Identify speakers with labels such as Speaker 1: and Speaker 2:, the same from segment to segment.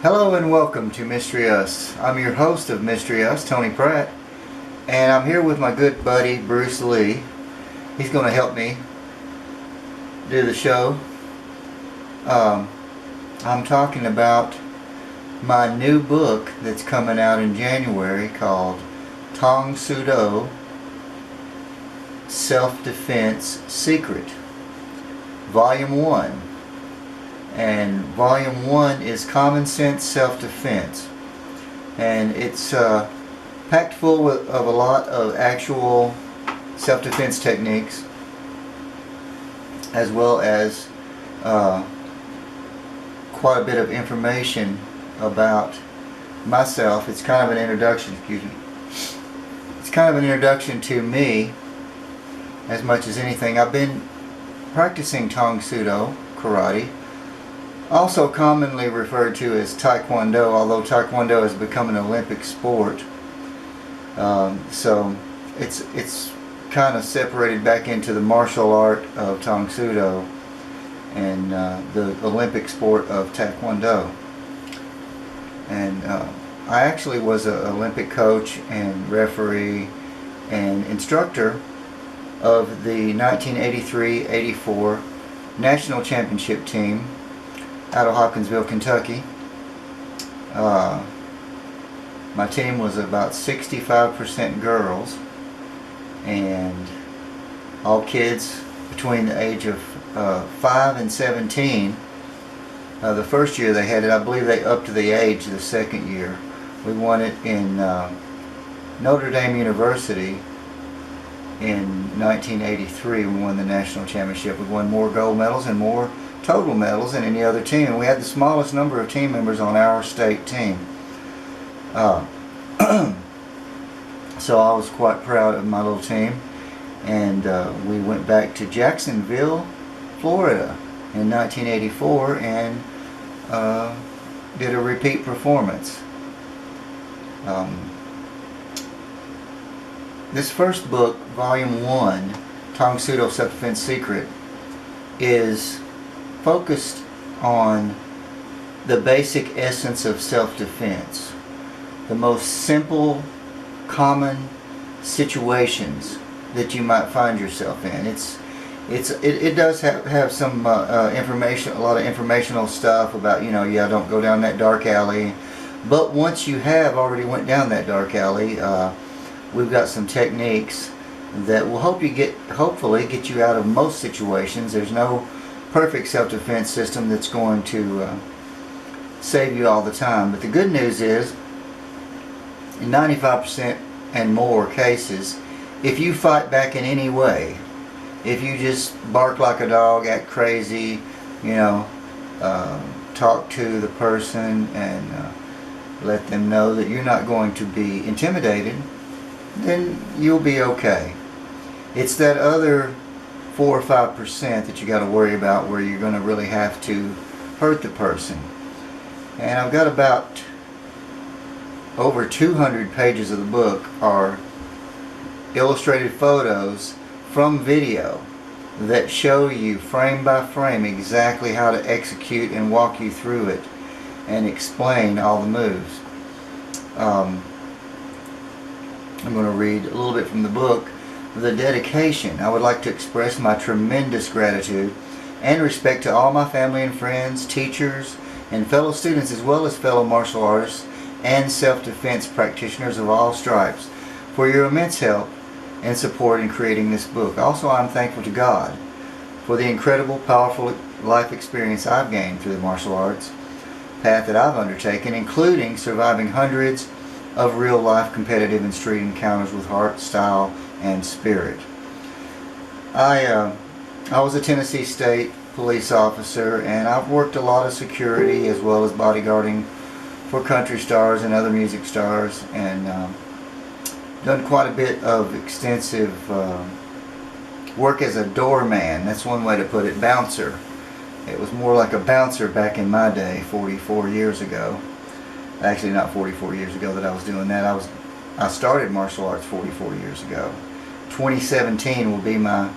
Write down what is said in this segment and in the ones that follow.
Speaker 1: Hello and welcome to Mystery Us. I'm your host of Mystery Us, Tony Pratt, and I'm here with my good buddy Bruce Lee. He's going to help me do the show. I'm talking about my new book that's coming out in January called Tang Soo, Self-Defense Secret, Volume 1. And Volume 1 is Common Sense Self-Defense. And it's packed full of a lot of actual self-defense techniques, as well as quite a bit of information about myself. It's kind of an introduction, It's kind of an introduction to me as much as anything. I've been practicing Tang Soo karate, also commonly referred to as Taekwondo, although Taekwondo has become an Olympic sport. So it's kind of separated back into the martial art of Tang Soo and the Olympic sport of Taekwondo. And I actually was an Olympic coach and referee and instructor of the 1983-84 National Championship team out of Hopkinsville, Kentucky. My team was about 65% girls, and all kids between the age of 5 and 17. The first year they had it, I believe they upped to the age the second year. We won it in Notre Dame University in 1983. We won the national championship. We won more gold medals and more total medals than any other team, and we had the smallest number of team members on our state team. So I was quite proud of my little team, and we went back to Jacksonville, Florida in 1984 and did a repeat performance. This first book, Volume 1, Tang Soo Self-Defense Secret, is focused on the basic essence of self-defense, the most simple, common situations that you might find yourself in. It does have some information, a lot of informational stuff about, don't go down that dark alley. But once you have already went down that dark alley, we've got some techniques that will hopefully get you out of most situations. There's no perfect self-defense system that's going to save you all the time, but the good news is, in 95% and more cases, if you fight back in any way, if you just bark like a dog, act crazy, talk to the person and let them know that you're not going to be intimidated, then you'll be okay. It's that other 4 or 5% that you got to worry about, where you're going to really have to hurt the person. And I've got about over 200 pages of the book are illustrated photos from video that show you frame by frame exactly how to execute and walk you through it and explain all the moves. I'm going to read a little bit from the book. The dedication. I would like to express my tremendous gratitude and respect to all my family and friends, teachers, and fellow students, as well as fellow martial artists and self-defense practitioners of all stripes, for your immense help and support in creating this book. Also, I'm thankful to God for the incredible, powerful life experience I've gained through the martial arts path that I've undertaken, including surviving hundreds of real-life competitive and street encounters with heart, style, and spirit. I was a Tennessee State police officer, and I've worked a lot of security as well as bodyguarding for country stars and other music stars, and done quite a bit of extensive work as a doorman. That's one way to put it. Bouncer. It was more like a bouncer back in my day, 44 years ago. Actually, not 44 years ago that I was doing that. I started martial arts 44 years ago. 2017 will be my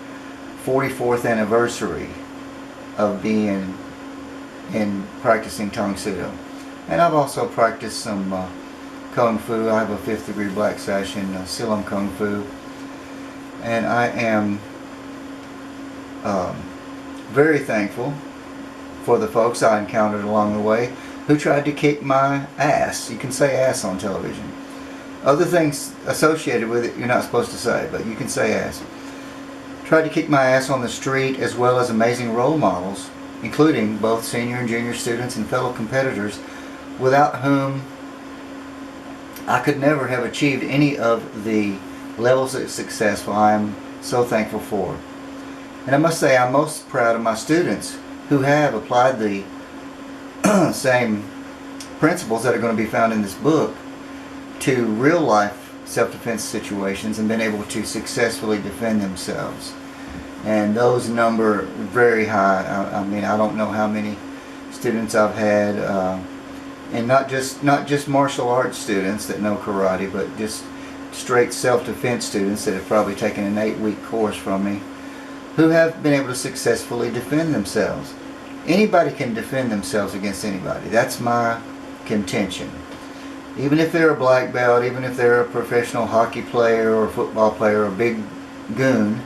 Speaker 1: 44th anniversary of being in practicing Tang Soo. And I've also practiced some Kung Fu. I have a 5th degree black sash in Silam Kung Fu. And I am very thankful for the folks I encountered along the way who tried to kick my ass. You can say ass on television. Other things associated with it you're not supposed to say, but you can say ass. Tried to kick my ass on the street, as well as amazing role models, including both senior and junior students and fellow competitors, without whom I could never have achieved any of the levels of success I am so thankful for. And I must say I'm most proud of my students who have applied the same principles that are going to be found in this book to real life self-defense situations and been able to successfully defend themselves. And those number very high. I mean, I don't know how many students I've had, and not just martial arts students that know karate, but just straight self-defense students that have probably taken an 8-week course from me, who have been able to successfully defend themselves. Anybody can defend themselves against anybody. That's my contention. Even if they're a black belt, even if they're a professional hockey player or football player or a big goon,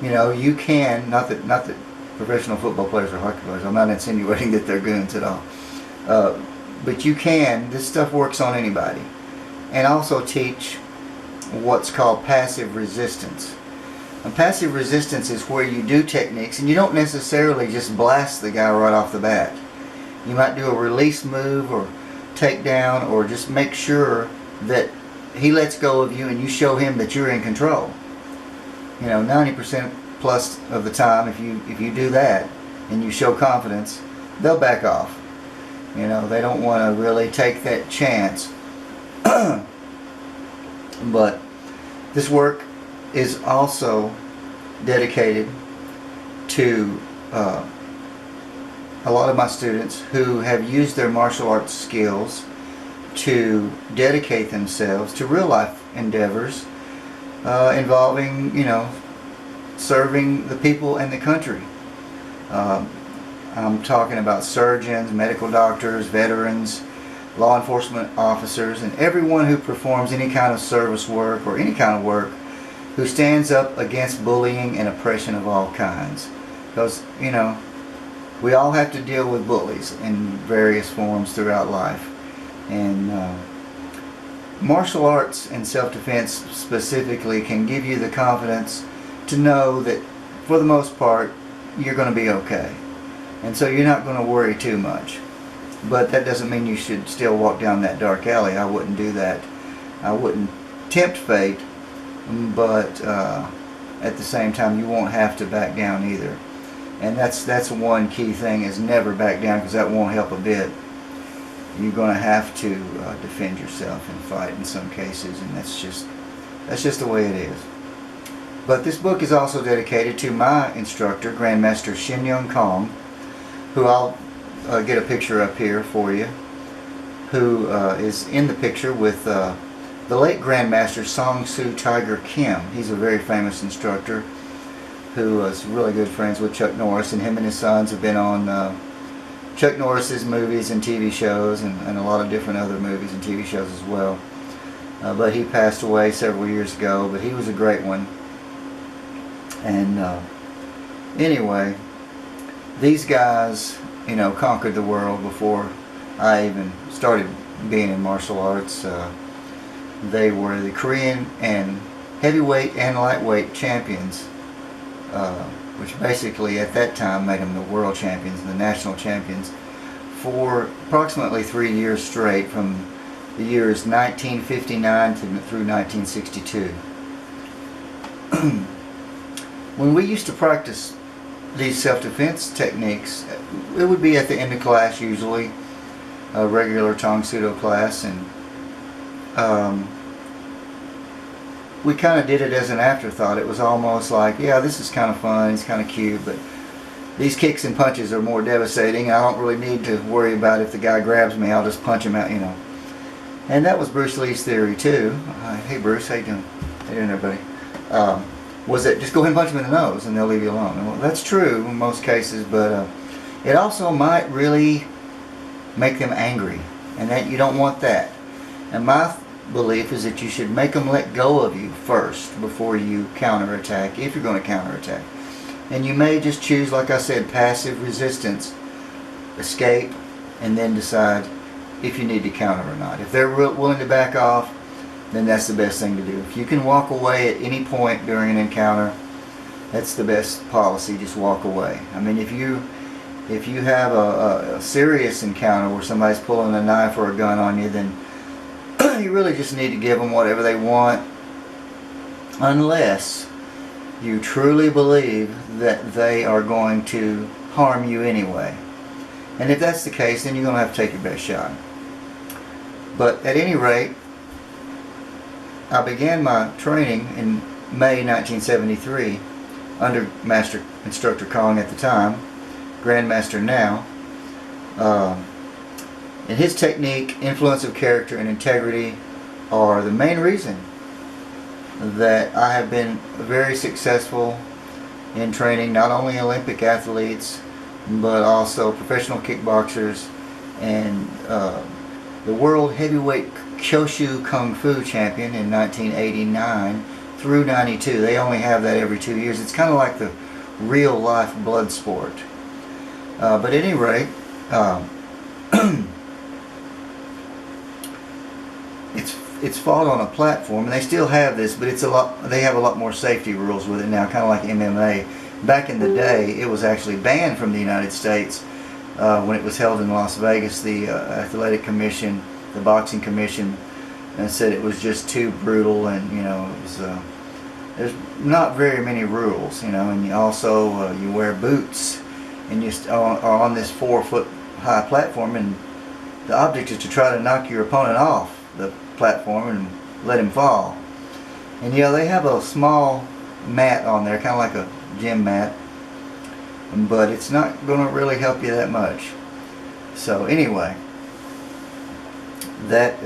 Speaker 1: you know, you can, not that professional football players are hockey players, I'm not insinuating that they're goons at all, but you can, this stuff works on anybody. And also teach what's called passive resistance. And passive resistance is where you do techniques and you don't necessarily just blast the guy right off the bat. You might do a release move or takedown, or just make sure that he lets go of you and you show him that you're in control. You know, 90% plus of the time, if you do that and you show confidence, they'll back off. You know, they don't want to really take that chance. But this work is also dedicated to a lot of my students who have used their martial arts skills to dedicate themselves to real life endeavors involving, you know, serving the people and the country. I'm talking about surgeons, medical doctors, veterans, law enforcement officers, and everyone who performs any kind of service work or any kind of work who stands up against bullying and oppression of all kinds. Because, you know, we all have to deal with bullies in various forms throughout life. And martial arts and self-defense specifically can give you the confidence to know that for the most part you're going to be okay. And so you're not going to worry too much. But that doesn't mean you should still walk down that dark alley. I wouldn't do that. I wouldn't tempt fate, but at the same time you won't have to back down either. And that's one key thing, is never back down, because that won't help a bit. You're going to have to defend yourself and fight in some cases, and that's just the way it is. But this book is also dedicated to my instructor, Grandmaster Shin Young Kong, who I'll get a picture up here for you, who is in the picture with the late Grandmaster Tang Soo Tiger Kim. He's a very famous instructor who was really good friends with Chuck Norris, and him and his sons have been on Chuck Norris's movies and TV shows, and a lot of different other movies and TV shows as well. But he passed away several years ago, but he was a great one. And anyway, these guys, you know, conquered the world before I even started being in martial arts. They were the Korean and heavyweight and lightweight champions, which basically at that time made them the world champions, the national champions, for approximately 3 years straight, from the years 1959 through 1962. When we used to practice these self-defense techniques, it would be at the end of class usually, a regular Tang Soo class, and we kind of did it as an afterthought. It was almost like, yeah, this is kind of fun, it's kind of cute, but these kicks and punches are more devastating. I don't really need to worry about if the guy grabs me, I'll just punch him out, you know. And that was Bruce Lee's theory too. Hey Bruce, how you doing? How you doing, everybody? Was that just go ahead and punch them in the nose and they'll leave you alone. Well, that's true in most cases, but it also might really make them angry. and that you don't want that. And my belief is that you should make them let go of you first before you counterattack, if you're going to counterattack. And you may just choose, like I said, passive resistance, escape, and then decide if you need to counter or not. If they're willing to back off, then that's the best thing to do. If you can walk away at any point during an encounter, that's the best policy. Just walk away. I mean, if you have a serious encounter where somebody's pulling a knife or a gun on you, then you really just need to give them whatever they want, unless you truly believe that they are going to harm you anyway. And if that's the case, then you're going to have to take your best shot. But at any rate, I began my training in May 1973 under Master Instructor Kong at the time, Grandmaster now. And his technique, influence of character, and integrity are the main reason that I have been very successful in training not only Olympic athletes, but also professional kickboxers and the world heavyweight Kyushu Kung Fu champion in 1989 through 92. They only have that every 2 years. It's kind of like the real life blood sport. But at any rate, it's fought on a platform, and they still have this, but it's a lot. They have a lot more safety rules with it now, kind of like MMA. Back in the day, it was actually banned from the United States when it was held in Las Vegas. The Athletic Commission, the Boxing Commission, said it was just too brutal, and it was there's not very many rules, and you also you wear boots, and you are on this 4-foot high platform, and the object is to try to knock your opponent off the platform and let him fall. And they have a small mat on there, kind of like a gym mat, but it's not going to really help you that much. So anyway, that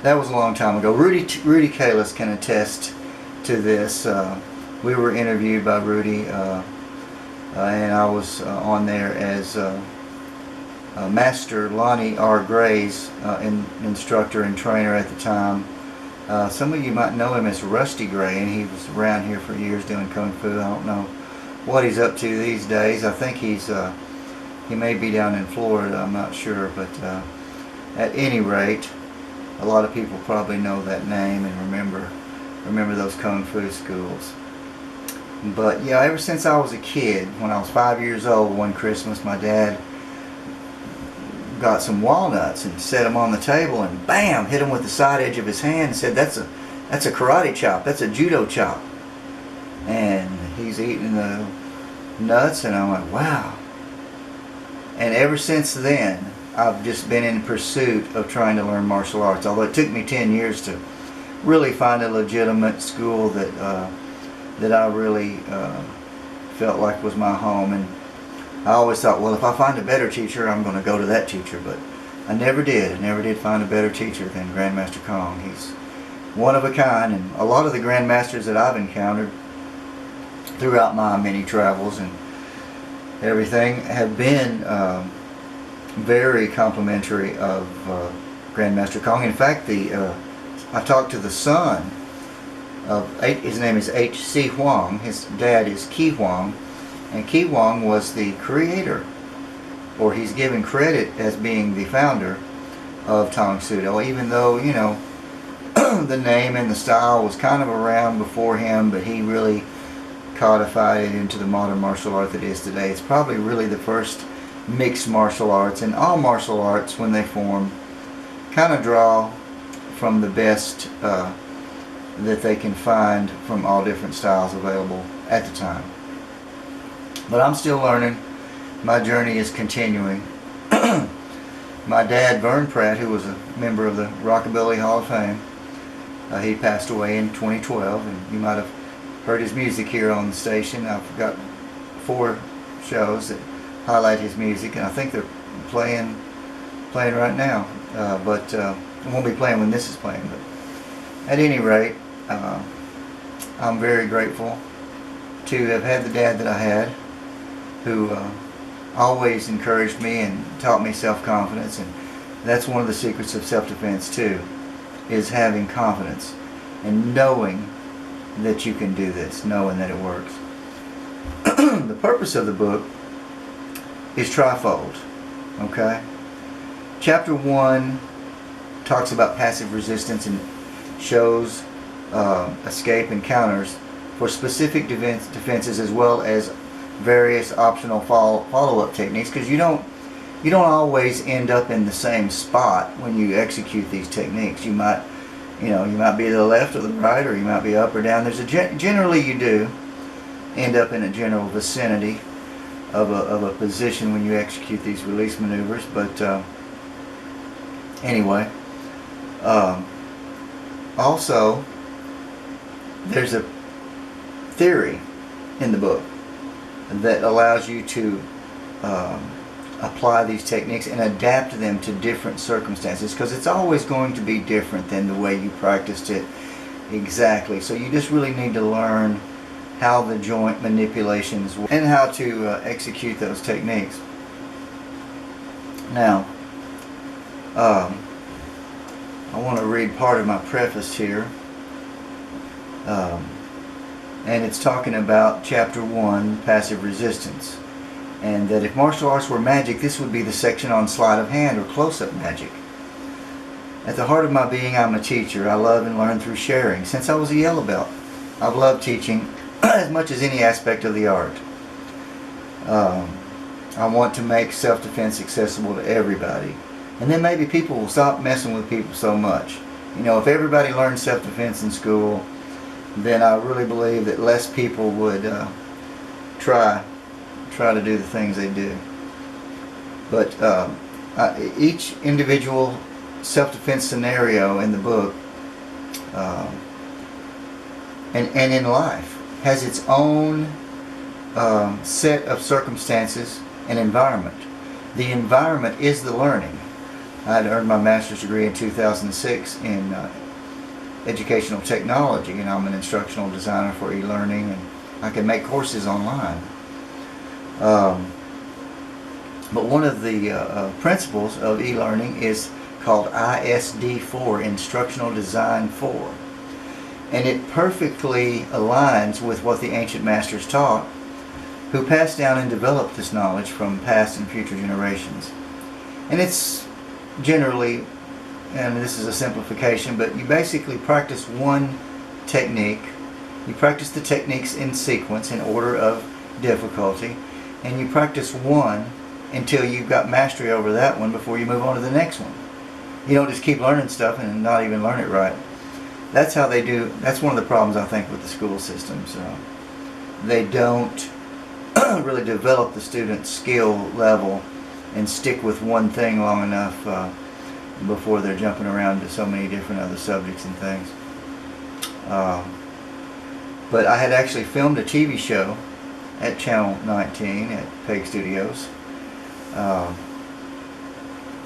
Speaker 1: was a long time ago. Rudy Kalis can attest to this. We were interviewed by Rudy, and I was on there as Master Lonnie R. Gray's instructor and trainer at the time. Some of you might know him as Rusty Gray, and he was around here for years doing Kung Fu. I don't know what he's up to these days. I think he may be down in Florida, I'm not sure, but at any rate, a lot of people probably know that name and remember those Kung Fu schools. But yeah, ever since I was a kid, when I was 5 years old, one Christmas, my dad got some walnuts and set them on the table, and bam, hit him with the side edge of his hand and said, that's a karate chop, that's a judo chop. And he's eating the nuts, and I'm like, wow. And ever since then, I've just been in pursuit of trying to learn martial arts, although it took me 10 years to really find a legitimate school that I really felt like was my home. And I always thought, well, if I find a better teacher, I'm going to go to that teacher. But I never did. I never did find a better teacher than Grandmaster Kong. He's one of a kind. And a lot of the Grandmasters that I've encountered throughout my many travels and everything have been very complimentary of Grandmaster Kong. In fact, I talked to the son of, his name is H.C. Huang. His dad is Ki Huang. And Ki Huang was the creator, or he's given credit as being the founder of Tang Soo. Even though, the name and the style was kind of around before him, but he really codified it into the modern martial art that it is today. It's probably really the first mixed martial arts, and all martial arts, when they form, kind of draw from the best that they can find from all different styles available at the time. But I'm still learning. My journey is continuing. My dad, Vern Pratt, who was a member of the Rockabilly Hall of Fame, he passed away in 2012, and you might have heard his music here on the station. I've got 4 shows that highlight his music, and I think they're playing right now. But it won't be playing when this is playing. But at any rate, I'm very grateful to have had the dad that I had, who always encouraged me and taught me self-confidence, and That's one of the secrets of self-defense too, is having confidence and knowing that you can do this, knowing that it works. The purpose of the book is trifold. Okay? Chapter 1 talks about passive resistance and shows escape and counters for specific defenses, as well as various optional follow-up techniques, because you don't always end up in the same spot when you execute these techniques. You might be to the left or the right, or you might be up or down. Generally you do end up in a general vicinity of a position when you execute these release maneuvers. But anyway, also there's a theory in the book that allows you to apply these techniques and adapt them to different circumstances, because it's always going to be different than the way you practiced it exactly. So you just really need to learn how the joint manipulations work and how to execute those techniques. Now, I want to read part of my preface here. And it's talking about Chapter 1, Passive Resistance. And that if martial arts were magic, this would be the section on sleight of hand or close-up magic. At the heart of my being, I'm a teacher. I love and learn through sharing. Since I was a yellow belt, I've loved teaching as much as any aspect of the art. I want to make self-defense accessible to everybody. And then maybe people will stop messing with people so much. If everybody learned self-defense in school, then I really believe that less people would try to do the things they do. But each individual self-defense scenario in the book and in life has its own set of circumstances and environment. The environment is the learning. I had earned my master's degree in 2006 in educational technology, and I'm an instructional designer for e-learning, and I can make courses online. But one of the principles of e-learning is called ISD4, Instructional Design 4. And it perfectly aligns with what the ancient masters taught, who passed down and developed this knowledge from past and future generations. And it's generally, and this is a simplification, but you basically practice one technique. You practice the techniques in sequence, in order of difficulty, and you practice one until you've got mastery over that one before you move on to the next one. You don't just keep learning stuff and not even learn it right. That's how they do. That's one of the problems, I think, with the school systems. They don't really develop the student's skill level and stick with one thing long enough before they're jumping around to so many different other subjects and things. But I had actually filmed a TV show at Channel 19 at Peg Studios.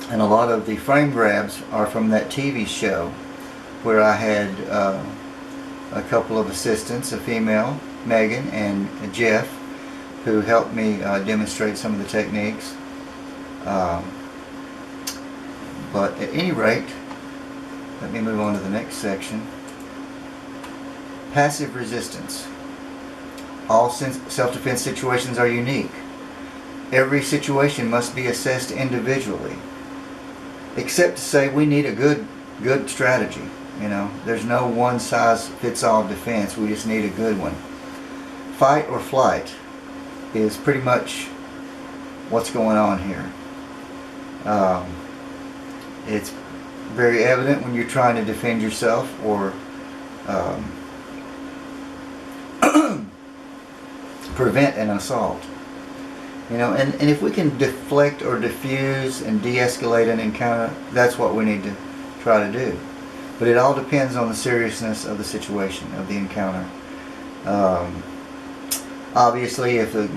Speaker 1: And a lot of the frame grabs are from that TV show, where I had a couple of assistants, a female, Megan, and Jeff, who helped me demonstrate some of the techniques. But at any rate, let me move on to the next section. Passive resistance. All self-defense situations are unique. Every situation must be assessed individually. Except to say we need a good strategy. There's no one-size-fits-all defense. We just need a good one. Fight or flight is pretty much what's going on here. It's very evident when you're trying to defend yourself or prevent an assault. And if we can deflect or diffuse and de-escalate an encounter, that's what we need to try to do. But it all depends on the seriousness of the situation, of the encounter. Obviously, if the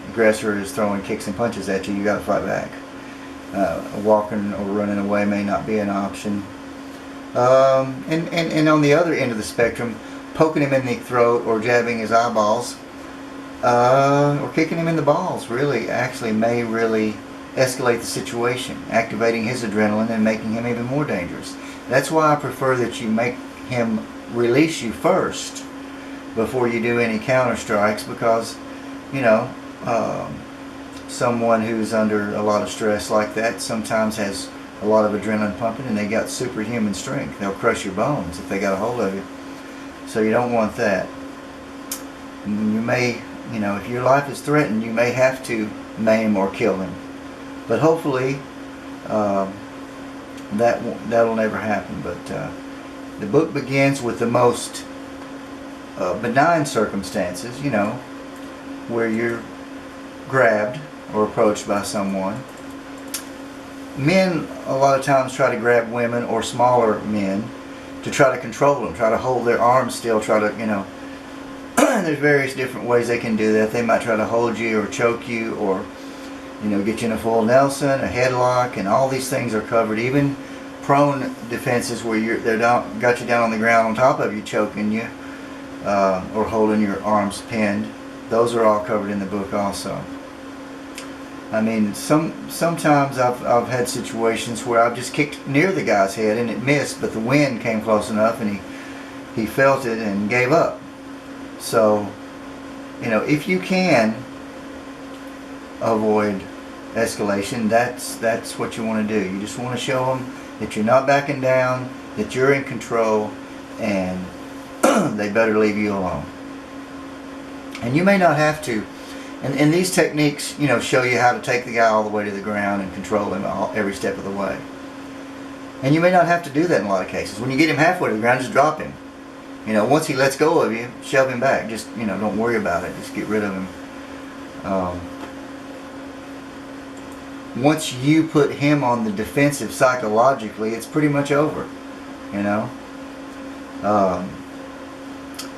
Speaker 1: aggressor is throwing kicks and punches at you, you got to fight back. Walking or running away may not be an option. And on the other end of the spectrum, poking him in the throat or jabbing his eyeballs or kicking him in the balls actually may really escalate the situation, activating his adrenaline and making him even more dangerous. That's why I prefer that you make him release you first before you do any counter strikes, because you know someone who's under a lot of stress like that sometimes has a lot of adrenaline pumping, and they got superhuman strength. They'll crush your bones if they got a hold of you. So you don't want that. You may, if your life is threatened, you may have to maim or kill him. But hopefully that'll never happen. But the book begins with the most benign circumstances, where you're grabbed or approached by someone. Men a lot of times try to grab women or smaller men to try to control them, try to hold their arms still, try to, there's various different ways they can do that. They might try to hold you or choke you, or get you in a full Nelson, a headlock, and all these things are covered. Even prone defenses where got you down on the ground on top of you, choking you, or holding your arms pinned. Those are all covered in the book also. I mean, sometimes I've had situations where I've just kicked near the guy's head and it missed, but the wind came close enough and he felt it and gave up. So, if you can avoid escalation, that's what you want to do. You just want to show them that you're not backing down, that you're in control, and they better leave you alone. And you may not have to. And these techniques, show you how to take the guy all the way to the ground and control him every step of the way. And you may not have to do that in a lot of cases. When you get him halfway to the ground, just drop him. Once he lets go of you, shove him back. Just, don't worry about it. Just get rid of him. Once you put him on the defensive psychologically, it's pretty much over.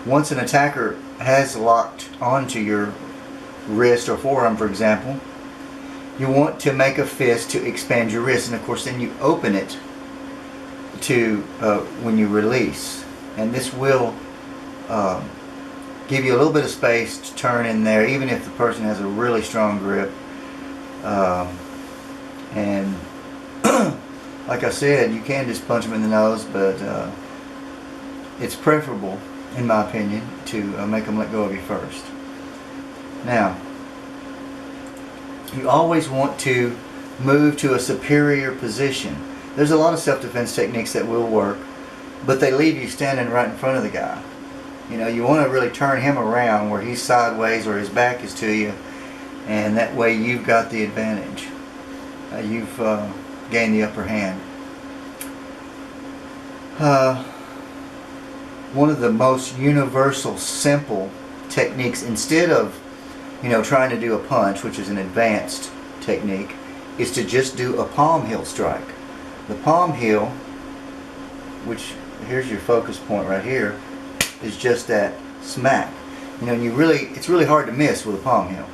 Speaker 1: Once an attacker has locked onto your wrist or forearm, for example, you want to make a fist to expand your wrist, and of course then you open it to when you release, and this will give you a little bit of space to turn in there, even if the person has a really strong grip. And like I said, you can just punch them in the nose, but it's preferable, in my opinion, to make them let go of you first. Now, you always want to move to a superior position. There's a lot of self-defense techniques that will work, but they leave you standing right in front of the guy. You want to really turn him around where he's sideways or his back is to you, and that way you've got the advantage. You've gained the upper hand. One of the most universal, simple techniques, instead of trying to do a punch, which is an advanced technique, is to just do a palm heel strike. The palm heel, which here's your focus point right here, is just that smack. It's really hard to miss with a palm heel.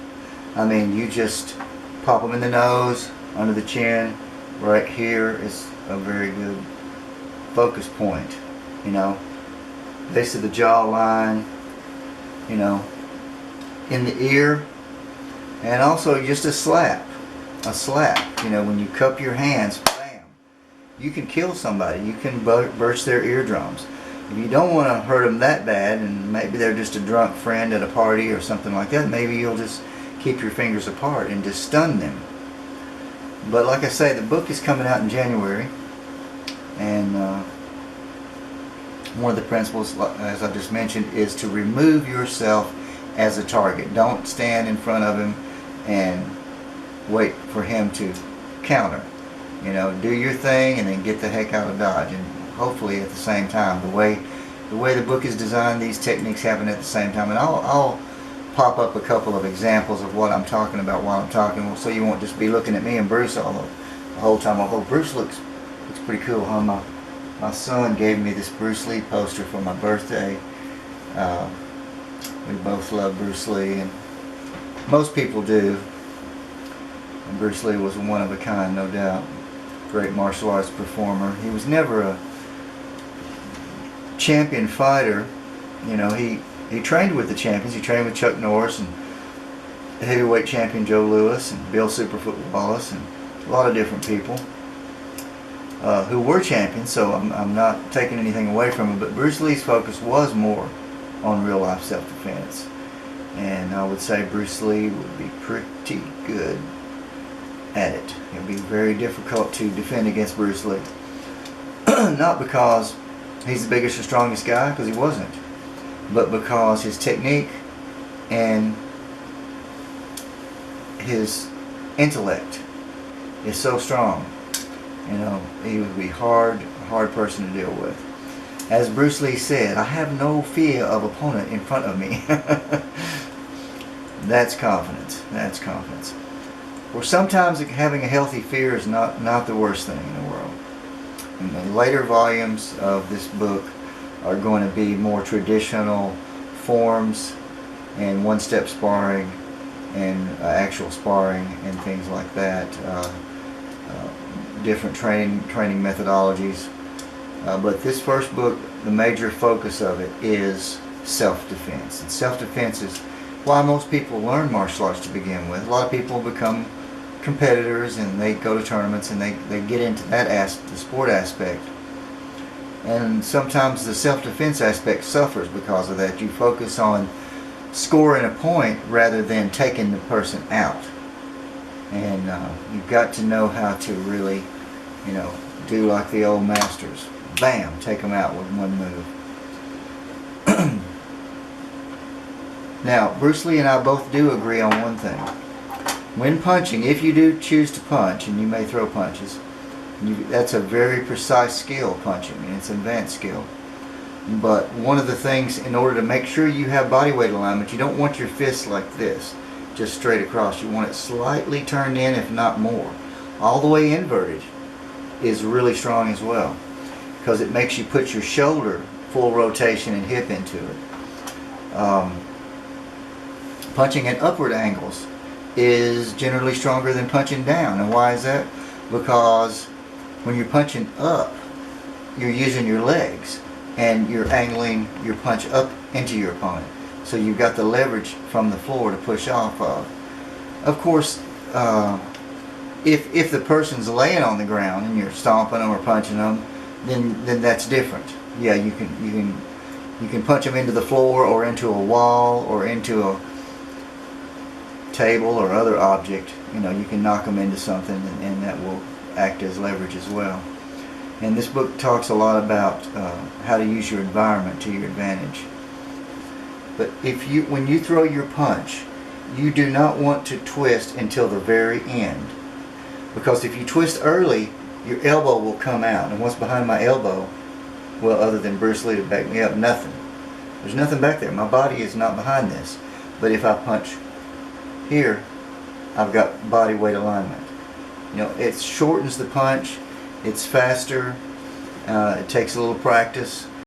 Speaker 1: I mean, you just pop them in the nose, under the chin, right here is a very good focus point. Base of the jawline, in the ear, and also just a slap. When you cup your hands, bam, you can kill somebody. You can burst their eardrums. If you don't want to hurt them that bad, and maybe they're just a drunk friend at a party or something like that, maybe you'll just keep your fingers apart and just stun them. But like I say, the book is coming out in January, and one of the principles, as I just mentioned, is to remove yourself as a target. Don't stand in front of him and wait for him to counter. Do your thing and then get the heck out of Dodge. And hopefully at the same time, the way the book is designed, these techniques happen at the same time. And I'll pop up a couple of examples of what I'm talking about while I'm talking, so you won't just be looking at me and Bruce the whole time. Although Bruce looks pretty cool, huh? My son gave me this Bruce Lee poster for my birthday. We both love Bruce Lee, and most people do. And Bruce Lee was one of a kind, no doubt. Great martial arts performer. He was never a champion fighter. He trained with the champions. He trained with Chuck Norris and heavyweight champion Joe Louis and Bill Superfoot Wallace and a lot of different people who were champions, so I'm not taking anything away from him, but Bruce Lee's focus was more on real life self-defense. And I would say Bruce Lee would be pretty good at it. It would be very difficult to defend against Bruce Lee. Not because he's the biggest or strongest guy, because he wasn't, but because his technique and his intellect is so strong. You know, he would be a hard person to deal with. As Bruce Lee said, I have no fear of opponent in front of me. That's confidence. That's confidence. Or sometimes having a healthy fear is not the worst thing in the world. And the later volumes of this book are going to be more traditional forms and one-step sparring and actual sparring and things like that. Different training methodologies. But this first book, the major focus of it is self-defense. And self-defense is why most people learn martial arts to begin with. A lot of people become competitors and they go to tournaments and they get into that the sport aspect. And sometimes the self-defense aspect suffers because of that. You focus on scoring a point rather than taking the person out. And you've got to know how to really, do like the old masters. Bam, take them out with one move. Now, Bruce Lee and I both do agree on one thing. When punching, if you do choose to punch, and you may throw punches, that's a very precise skill, punching, and it's an advanced skill. But one of the things, in order to make sure you have body weight alignment, you don't want your fist like this, just straight across. You want it slightly turned in, if not more. All the way inverted is really strong as well, because it makes you put your shoulder full rotation and hip into it. Punching at upward angles is generally stronger than punching down. And why is that? Because when you're punching up, you're using your legs and you're angling your punch up into your opponent. So you've got the leverage from the floor to push off of. Of course, if the person's laying on the ground and you're stomping them or punching them, then that's different. Yeah, you can punch them into the floor or into a wall or into a table or other object. You can knock them into something, and that will act as leverage as well. And this book talks a lot about how to use your environment to your advantage. But when you throw your punch, you do not want to twist until the very end, because if you twist early, your elbow will come out. And what's behind my elbow? Well, other than Bruce Lee to back me up, nothing. There's nothing back there. My body is not behind this. But if I punch here, I've got body weight alignment. It shortens the punch. It's faster. It takes a little practice.